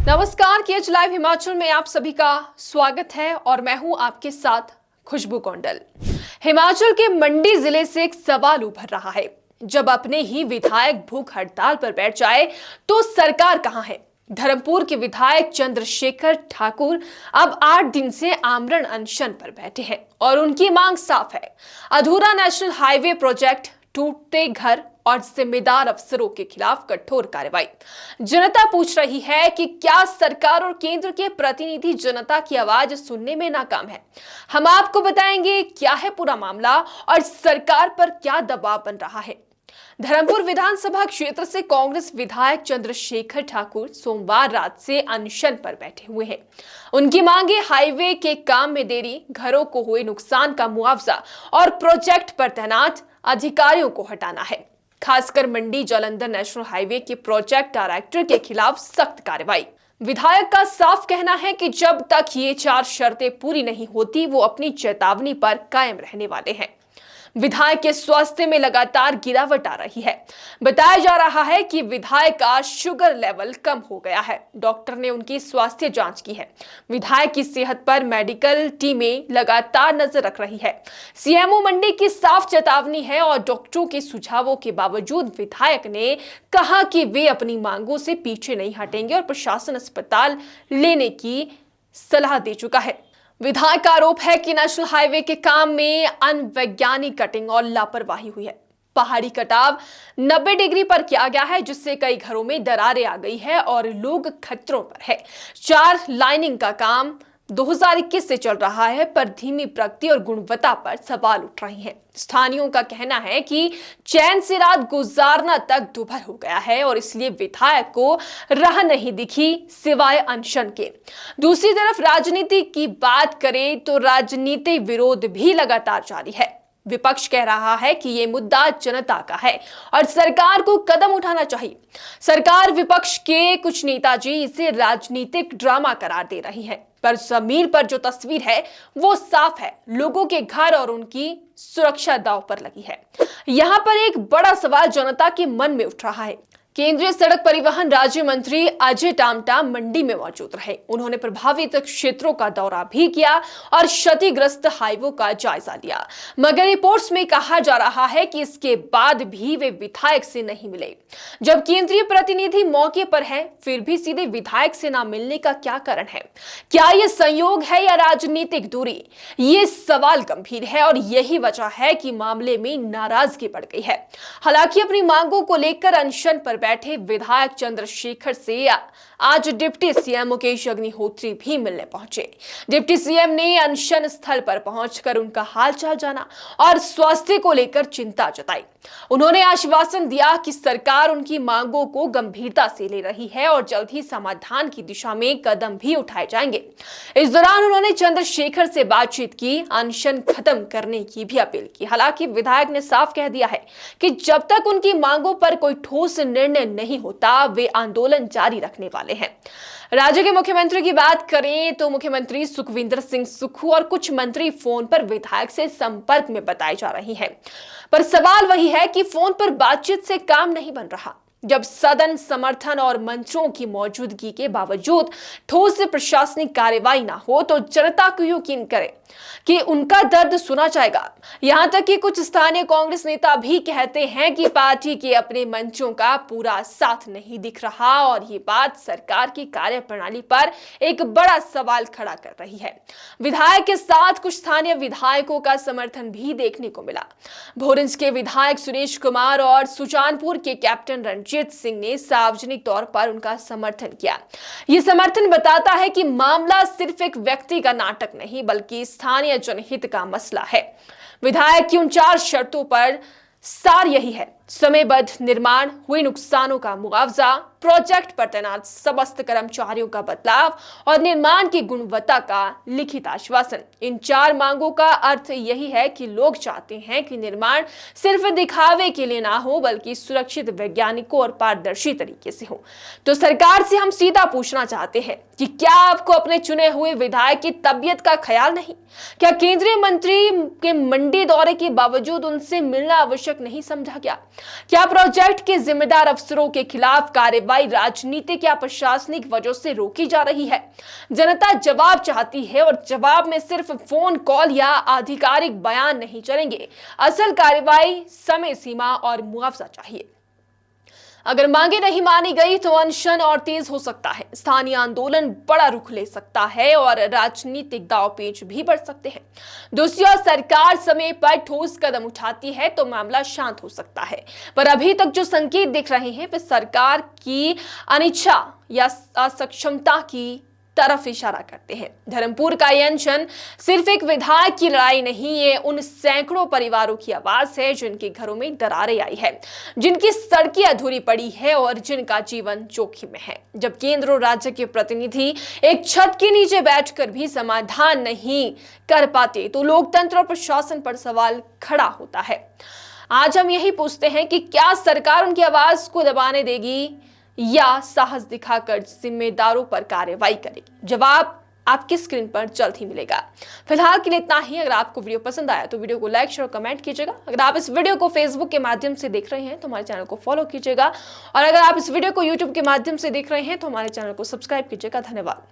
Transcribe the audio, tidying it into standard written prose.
नमस्कार, KH live Himachal में आप सभी का स्वागत है और मैं हूं आपके साथ खुशबू कौंडल। हिमाचल के मंडी जिले से एक सवाल उभर रहा है। जब अपने ही विधायक भूख हड़ताल पर बैठ जाए तो सरकार कहां है? धर्मपुर के विधायक चंद्रशेखर ठाकुर अब 8 दिन से आमरण अनशन पर बैठे हैं और उनकी मांग साफ है। अधूरा नेशनल हाईवे प्रोजेक्ट, टूटते घर और जिम्मेदार अफसरों के खिलाफ कठोर कार्रवाई। जनता पूछ रही है कि क्या सरकार और केंद्र के प्रतिनिधि जनता की आवाज सुनने में नाकाम है? हम आपको बताएंगे क्या है पूरा मामला और सरकार पर क्या दबाव बन रहा है। धर्मपुर विधानसभा क्षेत्र से कांग्रेस विधायक चंद्रशेखर ठाकुर सोमवार रात से अनशन पर बैठे हुए हैं। उनकी मांगे हाईवे के काम में देरी, घरों को हुए नुकसान का मुआवजा और प्रोजेक्ट पर तैनात अधिकारियों को हटाना है। खासकर मंडी जालंधर नेशनल हाईवे के प्रोजेक्ट डायरेक्टर के खिलाफ सख्त कार्रवाई। विधायक का साफ कहना है कि जब तक ये 4 शर्तें पूरी नहीं होती वो अपनी चेतावनी पर कायम रहने वाले हैं। विधायक के स्वास्थ्य में लगातार गिरावट आ रही है। बताया जा रहा है कि विधायक का शुगर लेवल कम हो गया है। डॉक्टर ने उनकी स्वास्थ्य जांच की है। विधायक की सेहत पर मेडिकल टीमें लगातार नजर रख रही है। सीएमओ मंडी की साफ चेतावनी है और डॉक्टरों के सुझावों के बावजूद विधायक ने कहा कि वे अपनी मांगों से पीछे नहीं हटेंगे और प्रशासन अस्पताल लेने की सलाह दे चुका है। विधायक का आरोप है कि नेशनल हाईवे के काम में अनवैज्ञानिक कटिंग और लापरवाही हुई है। पहाड़ी कटाव 90 डिग्री पर किया गया है, जिससे कई घरों में दरारें आ गई है और लोग खतरों पर है। 4 लाइनिंग का काम 2021 से चल रहा है, पर धीमी प्रगति और गुणवत्ता पर सवाल उठ रहे हैं। स्थानियों का कहना है कि चैन से रात गुजारना तक दुभर हो गया है और इसलिए विधायक को राह नहीं दिखी सिवाय अनशन के। दूसरी तरफ राजनीति की बात करें तो राजनीतिक विरोध भी लगातार जारी है। विपक्ष कह रहा है कि ये मुद्दा जनता का है और सरकार को कदम उठाना चाहिए। सरकार विपक्ष के कुछ नेताजी इसे राजनीतिक ड्रामा करार दे रही है, पर जमीन पर जो तस्वीर है वो साफ है। लोगों के घर और उनकी सुरक्षा दांव पर लगी है। यहाँ पर एक बड़ा सवाल जनता के मन में उठ रहा है। केंद्रीय सड़क परिवहन राज्य मंत्री अजय टामटा मंडी में मौजूद रहे। उन्होंने प्रभावित क्षेत्रों का दौरा भी किया और क्षतिग्रस्त हाईवे का जायजा लिया, मगर रिपोर्ट्स में कहा जा रहा है कि इसके बाद भी वे विधायक से नहीं मिले। जब केंद्रीय प्रतिनिधि मौके पर है फिर भी सीधे विधायक से ना मिलने का क्या कारण है? क्या यह संयोग है या राजनीतिक दूरी? ये सवाल गंभीर है और यही वजह है कि मामले में नाराजगी बढ़ गई है। हालांकि अपनी मांगों को लेकर अनशन पर बैठे विधायक चंद्रशेखर से आज डिप्टी सीएम मुकेश अग्निहोत्री भी मिलने पहुंचे। डिप्टी सीएम ने अनशन स्थल पर पहुंचकर उनका हालचाल जाना और स्वास्थ्य को लेकर चिंता जताई। उन्होंने आश्वासन दिया कि सरकार उनकी मांगों को गंभीरता से ले रही है और जल्द ही समाधान की दिशा में कदम भी उठाए जाएंगे। इस दौरान उन्होंने चंद्रशेखर से बातचीत की, अनशन खत्म करने की भी अपील की। हालांकि विधायक ने साफ कह दिया है कि जब तक उनकी मांगों पर कोई ठोस निर्णय नहीं होता वे आंदोलन जारी रखने वाले हैं। राज्य के मुख्यमंत्री की बात करें तो मुख्यमंत्री सुखविंदर सिंह सुक्खू और कुछ मंत्री फोन पर विधायक से संपर्क में बताए जा रही हैं, पर सवाल वही है कि फोन पर बातचीत से काम नहीं बन रहा। जब सदन समर्थन और मंत्रियों की मौजूदगी के बावजूद ठोस प्रशासनिक कार्रवाई ना हो तो जनता को यकीन करे कि उनका दर्द सुना जाएगा। यहां तक कि कुछ स्थानीय कांग्रेस नेता भी कहते हैं कि पार्टी के अपने मंत्रियों का पूरा साथ नहीं दिख रहा और ये बात सरकार की कार्यप्रणाली पर एक बड़ा सवाल खड़ा कर रही है। विधायक के साथ कुछ स्थानीय विधायकों का समर्थन भी देखने को मिला। भोरंज के विधायक सुरेश कुमार और सुजानपुर के कैप्टन रणजीत सिंह ने सार्वजनिक तौर पर उनका समर्थन किया। ये समर्थन बताता है कि मामला सिर्फ एक व्यक्ति का नाटक नहीं बल्कि स्थानीय जनहित का मसला है। विधायक की उन 4 शर्तों पर सार यही है: समयबद्ध निर्माण, हुए नुकसानों का मुआवजा, प्रोजेक्ट पर तैनात समस्त कर्मचारियों का बदलाव और निर्माण की गुणवत्ता का लिखित आश्वासन। इन 4 मांगों का अर्थ यही है कि लोग चाहते हैं कि निर्माण सिर्फ दिखावे के लिए ना हो बल्कि सुरक्षित, वैज्ञानिकों और पारदर्शी तरीके से हो। तो सरकार से हम सीधा पूछना चाहते हैं कि क्या आपको अपने चुने हुए विधायक की तबीयत का ख्याल नहीं? क्या केंद्रीय मंत्री के मंडी दौरे के बावजूद उनसे मिलना आवश्यक नहीं समझा गया? क्या प्रोजेक्ट के जिम्मेदार अफसरों के खिलाफ कार्रवाई राजनीतिक या प्रशासनिक वजह से रोकी जा रही है? जनता जवाब चाहती है और जवाब में सिर्फ फोन कॉल या आधिकारिक बयान नहीं चलेंगे। असल कार्रवाई, समय सीमा और मुआवजा चाहिए। अगर मांगे नहीं मानी गई तो अनशन और तेज हो सकता है। स्थानीय आंदोलन बड़ा रुख ले सकता है और राजनीतिक दांवपेच भी बढ़ सकते हैं। दूसरी ओर सरकार समय पर ठोस कदम उठाती है तो मामला शांत हो सकता है, पर अभी तक जो संकेत दिख रहे हैं वे सरकार की अनिच्छा या असक्षमता की तरफ इशारा करते हैं। धर्मपुर का यह अनशन सिर्फ एक विधायक की लड़ाई नहीं, ये उन सैकड़ों परिवारों की आवाज है जिनके घरों में दरारें आई है, जिनकी सड़कें अधूरी पड़ी है और जिनका जीवन जोखिम में है। जब केंद्र और राज्य के प्रतिनिधि एक छत के नीचे बैठकर भी समाधान नहीं कर पाते तो लोकतंत्र और प्रशासन पर सवाल खड़ा होता है। आज हम यही पूछते हैं कि क्या सरकार उनकी आवाज को दबाने देगी या साहस दिखाकर जिम्मेदारों पर कार्रवाई करेगी? जवाब आपकी स्क्रीन पर जल्द ही मिलेगा। फिलहाल के लिए इतना ही। अगर आपको वीडियो पसंद आया तो वीडियो को लाइक शेयर और कमेंट कीजिएगा। अगर आप इस वीडियो को फेसबुक के माध्यम से देख रहे हैं तो हमारे चैनल को फॉलो कीजिएगा और अगर आप इस वीडियो को यूट्यूब के माध्यम से देख रहे हैं तो हमारे चैनल को सब्सक्राइब कीजिएगा। धन्यवाद।